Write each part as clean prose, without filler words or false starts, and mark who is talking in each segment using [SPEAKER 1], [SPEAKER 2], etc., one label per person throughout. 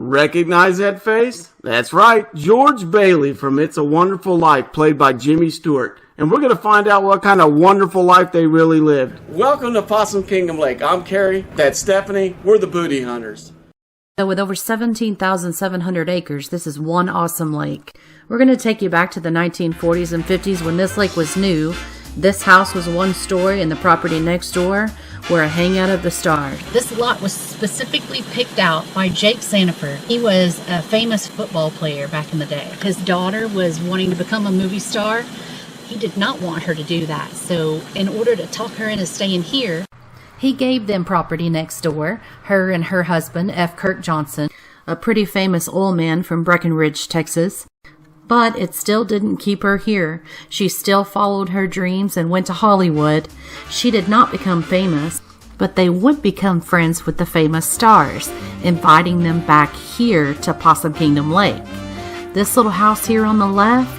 [SPEAKER 1] Recognize that face? That's right, George Bailey from It's a Wonderful Life, played by Jimmy Stewart. And we're going to find out what kind of wonderful life they really lived. Welcome to Possum Kingdom Lake. I'm Carrie, that's Stephanie, we're the booty hunters.
[SPEAKER 2] So with over 17,700 acres, this is one awesome lake. We're going to take you back to the 1940s and 50s when this lake was new. This house was one story and the property next door were a hangout of the stars.
[SPEAKER 3] This lot was specifically picked out by Jake Sandifer. He was a famous football player back in the day. His daughter was wanting to become a movie star. He did not want her to do that. So in order to talk her into staying here,
[SPEAKER 2] he gave them property next door, her and her husband, F. Kirk Johnson, a pretty famous oil man from Breckenridge, Texas. But it still didn't keep her here. She still followed her dreams and went to Hollywood. She did not become famous, but they would become friends with the famous stars, inviting them back here to Possum Kingdom Lake. This little house here on the left,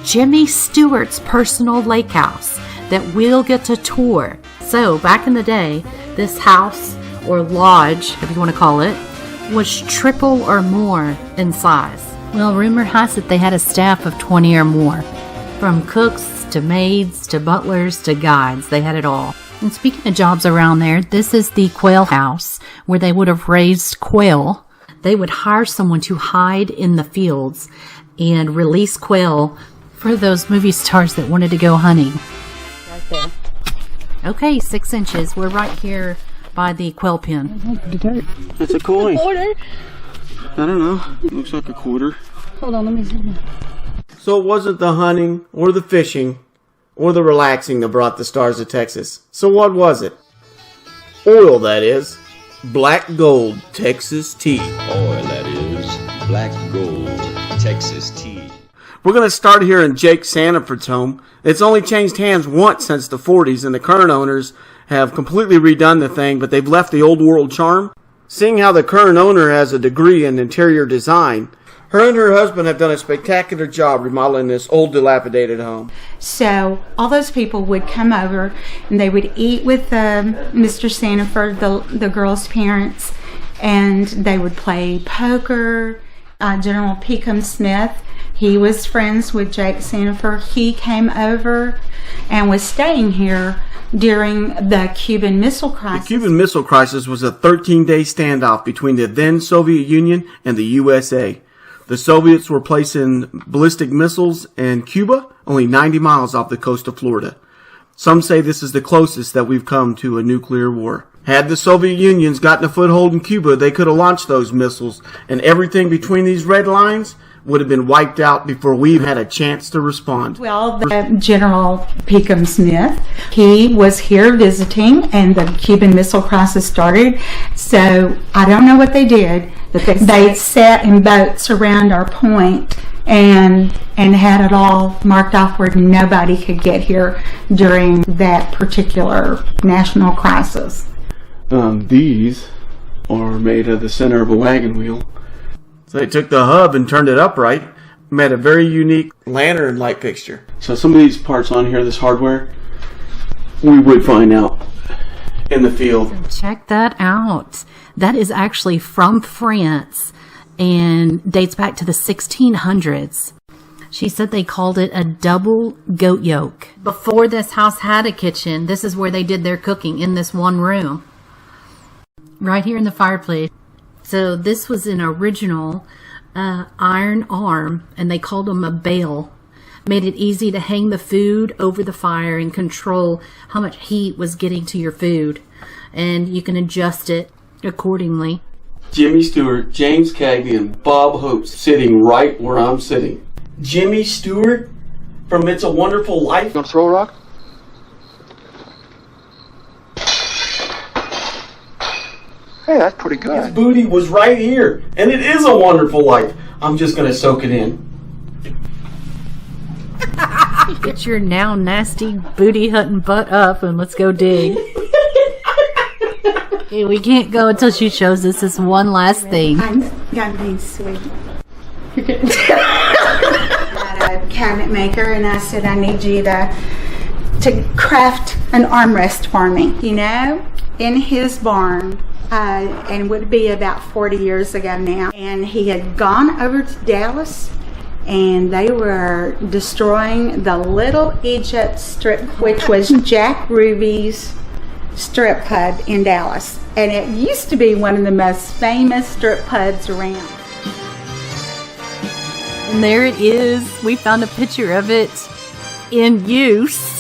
[SPEAKER 2] Jimmy Stewart's personal lake house that we'll get to tour. So back in the day, this house, or lodge, if you want to call it, was triple or more in size. Well, rumor has it they had a staff of 20 or more. From cooks to maids to butlers to guides, they had it all. And speaking of jobs around there, this is the quail house where they would have raised quail. They would hire someone to hide in the fields and release quail for those movie stars that wanted to go hunting. Right there. Okay, 6 inches. We're right here by the quail pen.
[SPEAKER 1] That's a coin. I don't know. It looks like a quarter.
[SPEAKER 3] hold on, let me see.
[SPEAKER 1] So it wasn't the hunting or the fishing or the relaxing that brought the stars to Texas. So what was it? Oil, that is. Black gold Texas tea.
[SPEAKER 4] Oil, that is. Black gold Texas tea.
[SPEAKER 1] We're going to start here in Jake Sandifer's home. It's only changed hands once since the 40s, and the current owners have completely redone the thing, but they've left the old world charm. Seeing how the current owner has a degree in interior design, her and her husband have done a spectacular job remodeling this old dilapidated home.
[SPEAKER 5] So all those people would come over and they would eat with Mr. Sandifer, the girls' parents, and they would play poker. General Peckham Smith, he was friends with Jake Sandifer. He came over and was staying here during the Cuban Missile Crisis.
[SPEAKER 1] The Cuban Missile Crisis was a 13-day standoff between the then Soviet Union and the USA. The Soviets were placing ballistic missiles in Cuba, only 90 miles off the coast of Florida. Some say this is the closest that we've come to a nuclear war. Had the Soviet Union gotten a foothold in Cuba, they could have launched those missiles, and everything between these red lines would have been wiped out before we had a chance to respond.
[SPEAKER 5] Well, the General Peckham Smith, he was here visiting, and the Cuban Missile Crisis started. So I don't know what they did, but they sat in boats around our point and had it all marked off where nobody could get here during that particular national crisis.
[SPEAKER 1] These are made of the center of a wagon wheel. So they took the hub and turned it upright, made a very unique lantern light fixture. So some of these parts on here, this hardware, we would find out in the field.
[SPEAKER 2] So check that out. That is actually from France and dates back to the 1600s. She said they called it a double goat yoke. Before this house had a kitchen, this is where they did their cooking, in this one room. Right here in the fireplace. So this was an original iron arm, and they called them a bale. Made it easy to hang the food over the fire and control how much heat was getting to your food. And you can adjust it accordingly.
[SPEAKER 1] Jimmy Stewart, James Cagney, and Bob Hope sitting right where I'm sitting. Jimmy Stewart from It's a Wonderful Life.
[SPEAKER 6] You gonna throw a rock? Hey, that's pretty good.
[SPEAKER 1] His booty was right here, and it is a wonderful life. I'm just going to soak it in.
[SPEAKER 2] Get your now nasty booty hunting butt up and let's go dig. Okay, we can't go until she shows us this one last thing.
[SPEAKER 5] I'm gonna be sweet. I had a cabinet maker, and I said, I need you to craft an armrest for me. You know, in his barn, and would be about 40 years ago now. And he had gone over to Dallas, and they were destroying the Little Egypt strip, which was Jack Ruby's strip club in Dallas. And it used to be one of the most famous strip clubs around.
[SPEAKER 2] And there it is. We found a picture of it in use.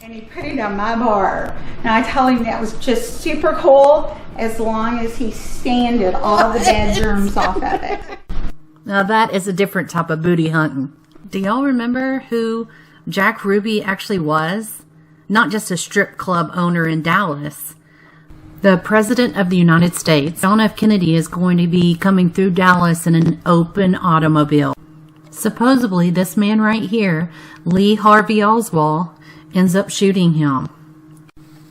[SPEAKER 5] And he put it on my bar. And I told him that was just super cool as long as he sanded all the bedrooms off of it.
[SPEAKER 2] Now that is a different type of booty hunting. Do y'all remember who Jack Ruby actually was? Not just a strip club owner in Dallas. The President of the United States, John F. Kennedy, is going to be coming through Dallas in an open automobile. Supposedly, this man right here, Lee Harvey Oswald, ends up shooting him.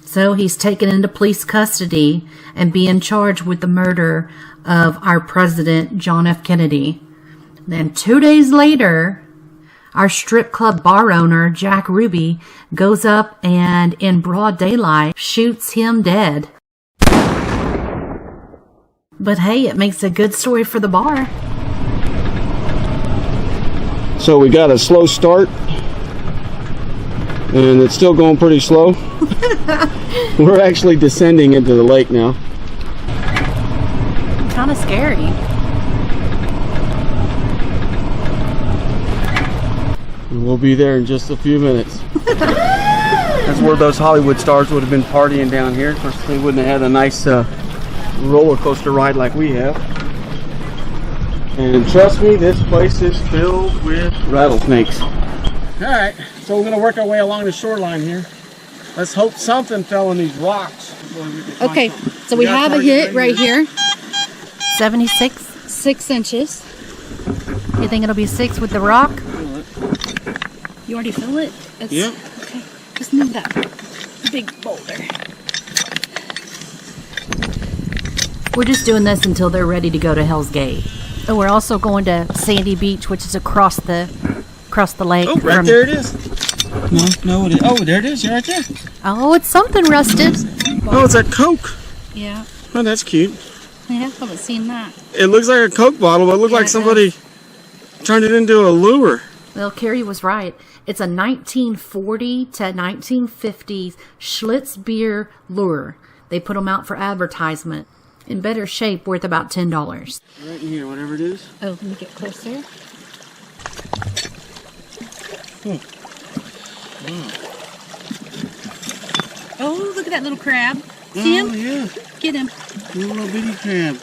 [SPEAKER 2] So he's taken into police custody and being charged with the murder of our President, John F. Kennedy. Then 2 days later, our strip club bar owner, Jack Ruby, goes up and in broad daylight shoots him dead. But hey, it makes a good story for the bar.
[SPEAKER 1] So we got a slow start, and it's still going pretty slow. We're actually descending into the lake now.
[SPEAKER 2] Kind of scary.
[SPEAKER 1] We'll be there in just a few minutes. That's where those Hollywood stars would have been partying down here. Of course, they wouldn't have had a nice roller coaster ride like we have. And trust me, this place is filled with rattlesnakes. Alright, so we're going to work our way along the shoreline here. Let's hope something fell in these rocks.
[SPEAKER 3] Okay, so we have a hit right here.
[SPEAKER 2] 76.
[SPEAKER 3] 6 inches.
[SPEAKER 2] You think it'll be 6 with the rock?
[SPEAKER 3] You already feel it?
[SPEAKER 1] Yeah.
[SPEAKER 3] Okay, just move that big boulder.
[SPEAKER 2] We're just doing this until they're ready to go to Hell's Gate. And we're also going to Sandy Beach, which is across the lake.
[SPEAKER 1] Oh, right there it is. No, it is. Oh, there it is. You're right there.
[SPEAKER 2] Oh, it's something rusted.
[SPEAKER 1] Oh, it's a Coke.
[SPEAKER 3] Yeah,
[SPEAKER 1] Oh, that's cute.
[SPEAKER 3] I haven't seen that.
[SPEAKER 1] It looks like a Coke bottle, but it looks like somebody turned it into a lure.
[SPEAKER 2] Well, Carrie was right. It's a 1940 to 1950 Schlitz beer lure. They put them out for advertisement. In better shape, worth about $10.
[SPEAKER 1] Right in here, whatever it is.
[SPEAKER 3] Oh, let me get closer. Oh, look at that little crab. See him?
[SPEAKER 1] Oh, yeah.
[SPEAKER 3] Get him.
[SPEAKER 1] Little bitty crab.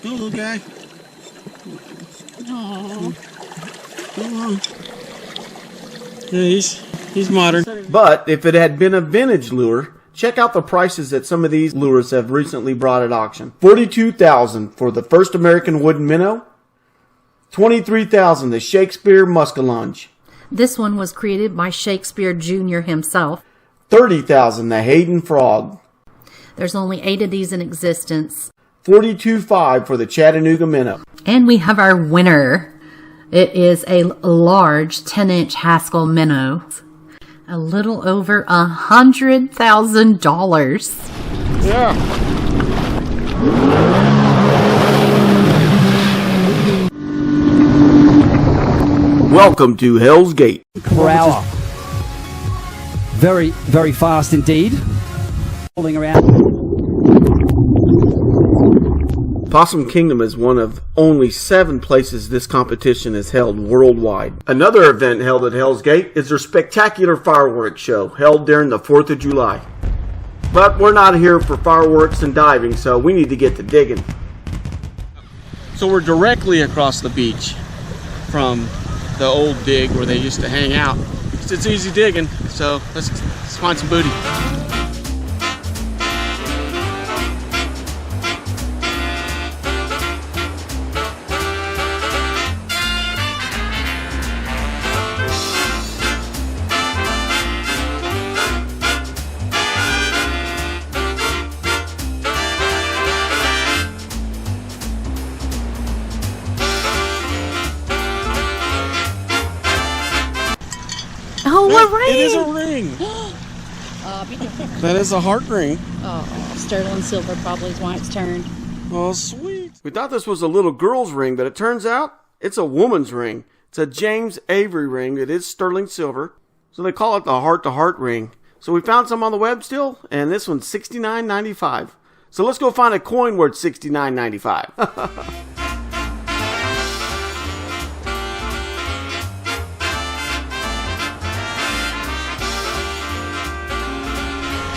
[SPEAKER 1] Go, little guy.
[SPEAKER 3] Oh.
[SPEAKER 1] Come on. Yeah, he's modern. But if it had been a vintage lure, check out the prices that some of these lures have recently brought at auction. $42,000 for the first American wooden minnow. $23,000 the Shakespeare muskellunge.
[SPEAKER 2] This one was created by Shakespeare Jr. himself.
[SPEAKER 1] $30,000 the Hayden frog.
[SPEAKER 2] There's only 8 of these in existence.
[SPEAKER 1] $42,500 for the Chattanooga minnow.
[SPEAKER 2] And we have our winner. It is a large 10-inch Haskell minnow. A little over $100,000.
[SPEAKER 1] Yeah. Welcome to Hell's Gate.
[SPEAKER 7] Per hour. Very, very fast indeed. Rolling around.
[SPEAKER 1] Possum Kingdom is one of only 7 places this competition is held worldwide. Another event held at Hell's Gate is their spectacular fireworks show held during the 4th of July. But we're not here for fireworks and diving, so we need to get to digging. So we're directly across the beach from the old dig where they used to hang out. It's easy digging, so let's find some booty.
[SPEAKER 2] a ring.
[SPEAKER 1] It is a ring. That is a heart ring.
[SPEAKER 3] Oh, sterling silver probably is why it's turned.
[SPEAKER 1] Oh, sweet. We thought this was a little girl's ring, but it turns out it's a woman's ring. It's a James Avery ring. It is sterling silver. So they call it the heart-to-heart ring. So we found some on the web still, and this one's $69.95. So let's go find a coin worth $69.95.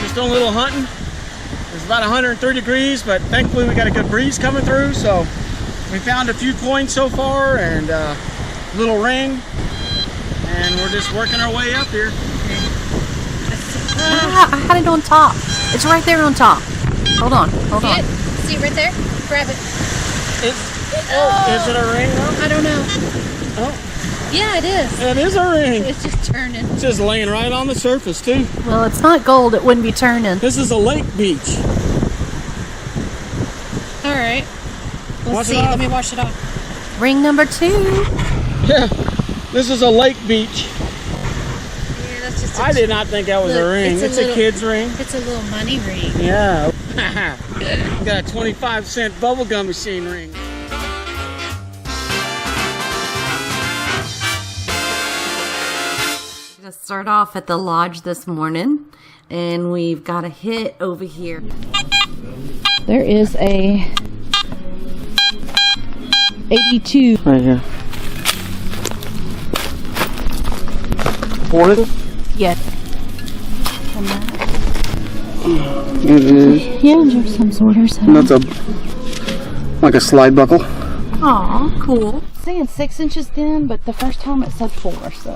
[SPEAKER 1] Just doing a little hunting. It's about 103 degrees, but thankfully we got a good breeze coming through, so we found a few coins so far and a little ring, and we're just working our way up here.
[SPEAKER 2] I had it on top. It's right there on top. Hold on.
[SPEAKER 3] See it right there? Grab it.
[SPEAKER 1] Is it a ring though?
[SPEAKER 3] I don't know.
[SPEAKER 1] Oh,
[SPEAKER 3] Yeah, it is.
[SPEAKER 1] it is a ring.
[SPEAKER 3] It's just turning.
[SPEAKER 1] It's just laying right on the surface too.
[SPEAKER 2] Well, it's not gold. It wouldn't be turning.
[SPEAKER 1] This is a lake beach.
[SPEAKER 3] All right. Let's
[SPEAKER 1] Wash it
[SPEAKER 3] see.
[SPEAKER 1] off.
[SPEAKER 3] Let me wash it off.
[SPEAKER 2] Ring number 2.
[SPEAKER 1] Yeah, this is a lake beach.
[SPEAKER 3] Yeah, that's just.
[SPEAKER 1] I did not think that was a ring. It's a kid's ring.
[SPEAKER 3] It's a little money ring.
[SPEAKER 1] Yeah. Got a 25-cent bubblegum machine ring.
[SPEAKER 2] We're going to start off at the lodge this morning, and we've got a hit over here.
[SPEAKER 3] There is a 82.
[SPEAKER 1] Right here. 400?
[SPEAKER 2] Yes.
[SPEAKER 1] It is.
[SPEAKER 3] Yeah, there's some sort of something.
[SPEAKER 1] That's like a slide buckle.
[SPEAKER 2] Aw, cool.
[SPEAKER 3] Saying 6 inches thin, but the first time it said 4, so.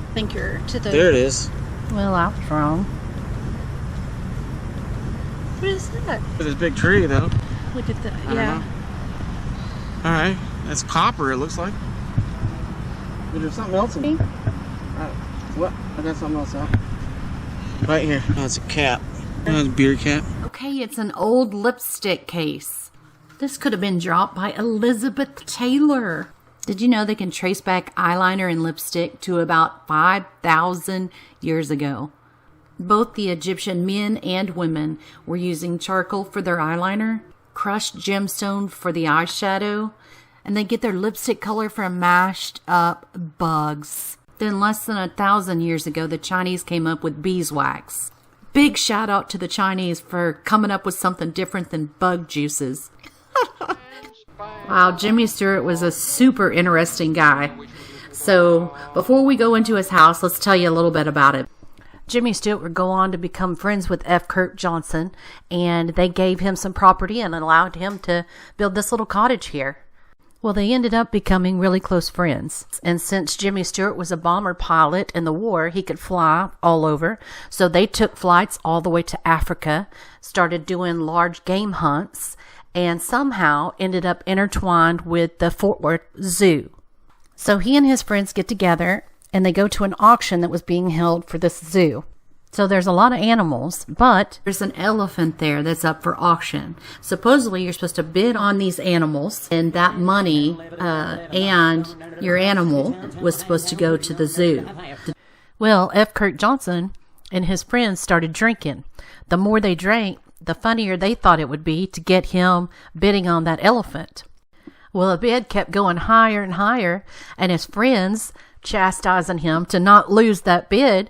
[SPEAKER 3] I think you're to the.
[SPEAKER 1] There it is.
[SPEAKER 2] Well, I was wrong.
[SPEAKER 3] What is that?
[SPEAKER 1] This big tree though.
[SPEAKER 3] Look at that.
[SPEAKER 1] I don't know. All right, that's copper. It looks like. Is there something else in here? What? I got something else out. Right here. Oh, it's a cap. Oh, it's a beer cap.
[SPEAKER 2] Okay, it's an old lipstick case. This could have been dropped by Elizabeth Taylor. Did you know they can trace back eyeliner and lipstick to about 5,000 years ago? Both the Egyptian men and women were using charcoal for their eyeliner, crushed gemstone for the eyeshadow, and they get their lipstick color from mashed up bugs. Then less than 1,000 years ago, the Chinese came up with beeswax. Big shout out to the Chinese for coming up with something different than bug juices. Wow, Jimmy Stewart was a super interesting guy. So before we go into his house, let's tell you a little bit about it. Jimmy Stewart would go on to become friends with F. Kirk Johnson, and they gave him some property and allowed him to build this little cottage here. Well, they ended up becoming really close friends. And since Jimmy Stewart was a bomber pilot in the war, he could fly all over. So they took flights all the way to Africa, started doing large game hunts, and somehow ended up intertwined with the Fort Worth Zoo. So he and his friends get together and they go to an auction that was being held for this zoo. So there's a lot of animals, but there's an elephant there that's up for auction. Supposedly you're supposed to bid on these animals, and that money and your animal was supposed to go to the zoo. Well, F. Kirk Johnson and his friends started drinking. The more they drank, the funnier they thought it would be to get him bidding on that elephant. Well, the bid kept going higher and higher, and his friends chastising him to not lose that bid.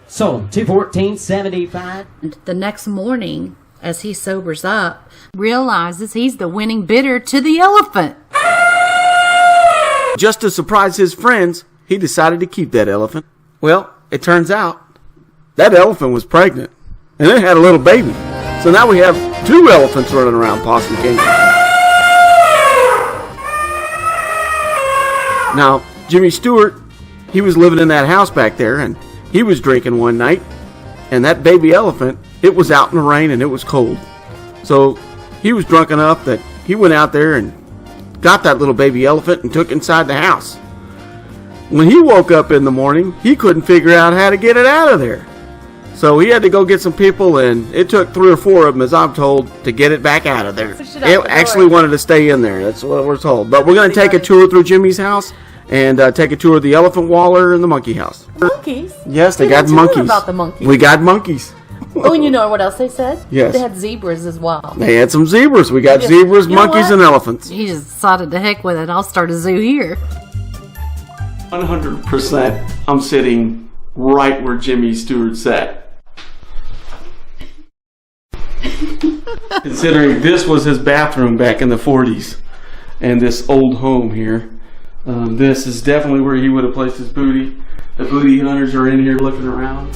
[SPEAKER 7] Sold $214.75.
[SPEAKER 2] And the next morning, as he sobers up, realizes he's the winning bidder to the elephant.
[SPEAKER 1] Just to surprise his friends, he decided to keep that elephant. Well, it turns out that elephant was pregnant, and it had a little baby. So now we have 2 elephants running around Possum Kingdom. Now, Jimmy Stewart, he was living in that house back there, and he was drinking one night, and that baby elephant, it was out in the rain and it was cold. So he was drunk enough that he went out there and got that little baby elephant and took it inside the house. When he woke up in the morning, he couldn't figure out how to get it out of there. So he had to go get some people, and it took 3 or 4 of them, as I'm told, to get it back out of there. It actually wanted to stay in there. That's what we're told. But we're going to take a tour through Jimmy's house and take a tour of the elephant waller and the monkey house.
[SPEAKER 2] Monkeys?
[SPEAKER 1] Yes, they
[SPEAKER 2] Didn't
[SPEAKER 1] got monkeys.
[SPEAKER 2] tell me about the monkeys.
[SPEAKER 1] We got monkeys.
[SPEAKER 2] Oh, and you know what else they said?
[SPEAKER 1] Yes.
[SPEAKER 2] They had zebras as well.
[SPEAKER 1] They had some zebras. We got zebras,
[SPEAKER 2] You know
[SPEAKER 1] monkeys,
[SPEAKER 2] what?
[SPEAKER 1] and elephants.
[SPEAKER 2] He just decided to heck with it. I'll start a zoo here.
[SPEAKER 1] 100%. I'm sitting right where Jimmy Stewart sat. Considering this was his bathroom back in the 40s, and this old home here, this is definitely where he would have placed his booty. The booty hunters are in here looking around.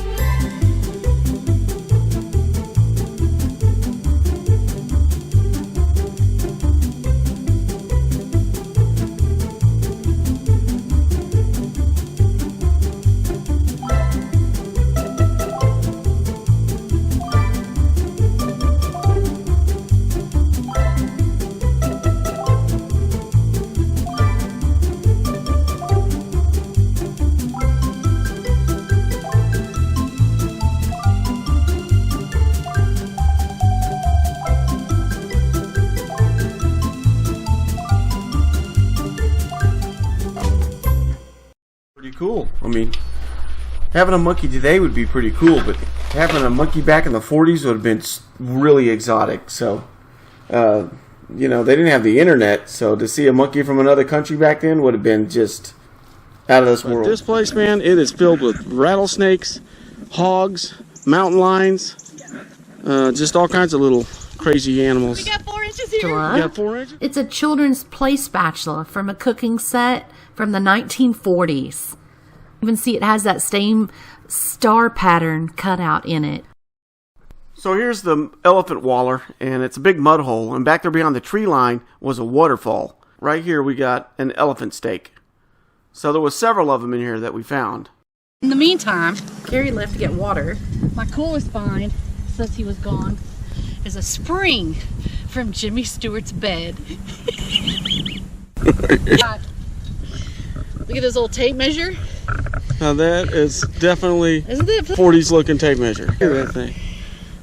[SPEAKER 1] Cool. I mean, having a monkey today would be pretty cool, but having a monkey back in the 40s would have been really exotic. So, you know, they didn't have the internet, so to see a monkey from another country back then would have been just out of this world. This place, man, it is filled with rattlesnakes, hogs, mountain lions, just all kinds of little crazy animals.
[SPEAKER 3] We got 4 inches here.
[SPEAKER 1] You got 4 inches?
[SPEAKER 2] It's a children's play spatula from a cooking set from the 1940s. You can see it has that same star pattern cut out in it.
[SPEAKER 1] So here's the elephant waller, and it's a big mud hole, and back there beyond the tree line was a waterfall. Right here we got an elephant steak. So there was several of them in here that we found.
[SPEAKER 3] In the meantime,
[SPEAKER 2] Carrie left to get water.
[SPEAKER 3] my coolest find, since he was gone, is a spring from Jimmy Stewart's bed. Look at this old tape measure.
[SPEAKER 1] Now that is definitely
[SPEAKER 3] Isn't it
[SPEAKER 1] 40s looking tape measure. Look at that thing.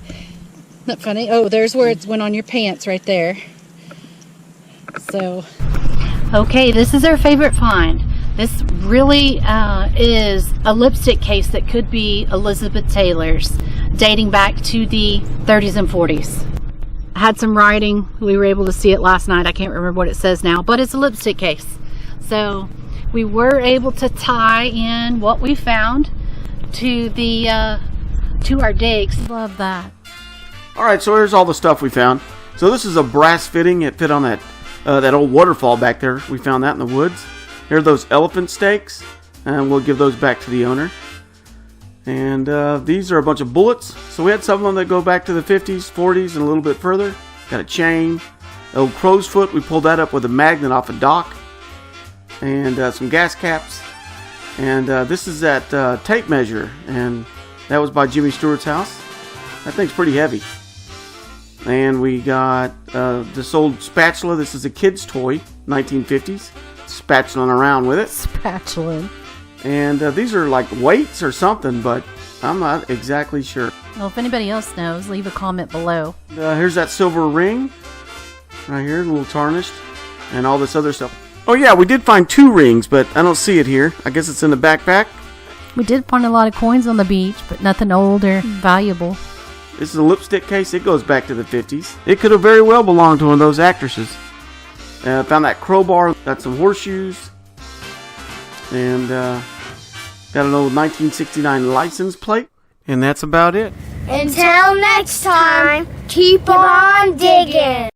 [SPEAKER 3] Isn't that funny? Oh, there's where it went on your pants right there. So, okay, this is our favorite find. This really is a lipstick case that could be Elizabeth Taylor's, dating back to the 30s and 40s. I had some writing. We were able to see it last night. I can't remember what it says now, but it's a lipstick case. So we were able to tie in what we found to the to our digs.
[SPEAKER 2] Love that.
[SPEAKER 1] All right, so here's all the stuff we found. So this is a brass fitting. It fit on that old waterfall back there. We found that in the woods. Here are those elephant steaks, and we'll give those back to the owner. And these are a bunch of bullets. So we had some of them that go back to the 50s, 40s, and a little bit further. Got a chain, an old crow's foot. We pulled that up with a magnet off a dock. And some gas caps. And this is that tape measure. And that was by Jimmy Stewart's house. That thing's pretty heavy. And we got this old spatula. This is a kid's toy, 1950s. Spatulaing around with it.
[SPEAKER 2] Spatula.
[SPEAKER 1] And these are like weights or something, but I'm not exactly sure.
[SPEAKER 2] Well, if anybody else knows, leave a comment below.
[SPEAKER 1] Here's that silver ring. Right here, a little tarnished. And all this other stuff. Oh yeah, we did find 2 rings, but I don't see it here. I guess it's in the backpack.
[SPEAKER 2] We did find a lot of coins on the beach, but nothing old or valuable.
[SPEAKER 1] This is a lipstick case. It goes back to the 50s. It could have very well belonged to one of those actresses. Found that crowbar. Got some horseshoes. And got an old 1969 license plate. And that's about it.
[SPEAKER 8] Until next time, keep on digging.